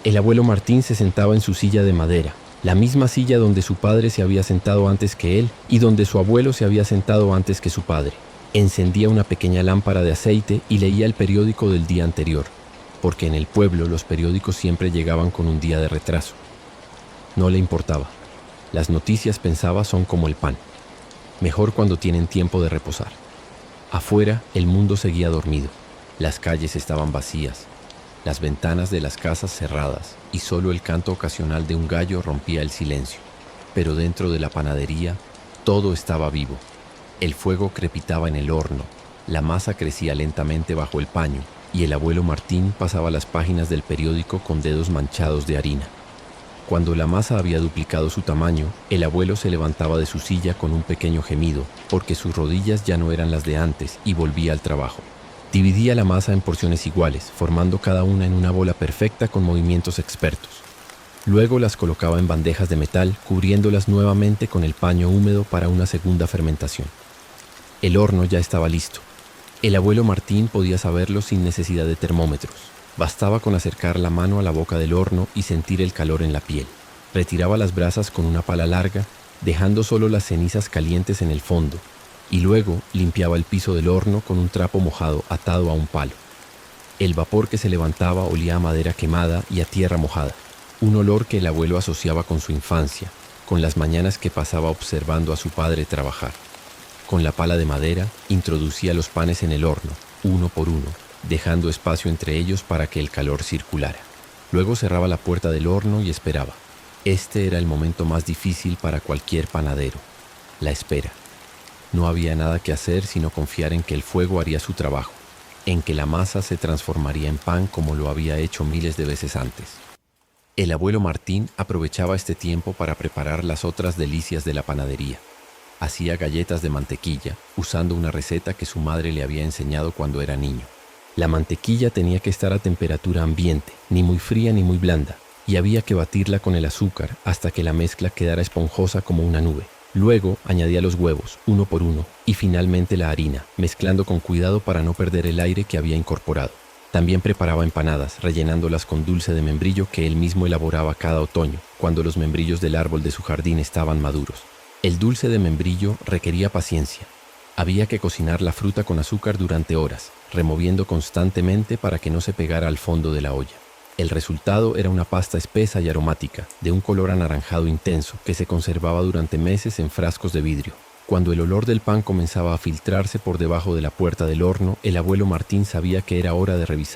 El abuelo Martín se sentaba en su silla de madera, la misma silla donde su padre se había sentado antes que él y donde su abuelo se había sentado antes que su padre. Encendía una pequeña lámpara de aceite y leía el periódico del día anterior, porque en el pueblo los periódicos siempre llegaban con un día de retraso. No le importaba. Las noticias, pensaba, son como el pan. Mejor cuando tienen tiempo de reposar. Afuera, el mundo seguía dormido. Las calles estaban vacías, las ventanas de las casas cerradas y solo el canto ocasional de un gallo rompía el silencio. Pero dentro de la panadería, todo estaba vivo. El fuego crepitaba en el horno, la masa crecía lentamente bajo el paño y el abuelo Martín pasaba las páginas del periódico con dedos manchados de harina. Cuando la masa había duplicado su tamaño, el abuelo se levantaba de su silla con un pequeño gemido, porque sus rodillas ya no eran las de antes y volvía al trabajo. Dividía la masa en porciones iguales, formando cada una en una bola perfecta con movimientos expertos. Luego las colocaba en bandejas de metal, cubriéndolas nuevamente con el paño húmedo para una segunda fermentación. El horno ya estaba listo. El abuelo Martín podía saberlo sin necesidad de termómetros. Bastaba con acercar la mano a la boca del horno y sentir el calor en la piel. Retiraba las brasas con una pala larga, dejando solo las cenizas calientes en el fondo, y luego limpiaba el piso del horno con un trapo mojado atado a un palo. El vapor que se levantaba olía a madera quemada y a tierra mojada, un olor que el abuelo asociaba con su infancia, con las mañanas que pasaba observando a su padre trabajar. Con la pala de madera introducía los panes en el horno, uno por uno, dejando espacio entre ellos para que el calor circulara. Luego cerraba la puerta del horno y esperaba. Este era el momento más difícil para cualquier panadero, la espera. No había nada que hacer sino confiar en que el fuego haría su trabajo, en que la masa se transformaría en pan como lo había hecho miles de veces antes. El abuelo Martín aprovechaba este tiempo para preparar las otras delicias de la panadería. Hacía galletas de mantequilla, usando una receta que su madre le había enseñado cuando era niño. La mantequilla tenía que estar a temperatura ambiente, ni muy fría ni muy blanda, y había que batirla con el azúcar hasta que la mezcla quedara esponjosa como una nube. Luego añadía los huevos, uno por uno, y finalmente la harina, mezclando con cuidado para no perder el aire que había incorporado. También preparaba empanadas, rellenándolas con dulce de membrillo que él mismo elaboraba cada otoño, cuando los membrillos del árbol de su jardín estaban maduros. El dulce de membrillo requería paciencia. Había que cocinar la fruta con azúcar durante horas, removiendo constantemente para que no se pegara al fondo de la olla. El resultado era una pasta espesa y aromática, de un color anaranjado intenso, que se conservaba durante meses en frascos de vidrio. Cuando el olor del pan comenzaba a filtrarse por debajo de la puerta del horno, el abuelo Martín sabía que era hora de revisar.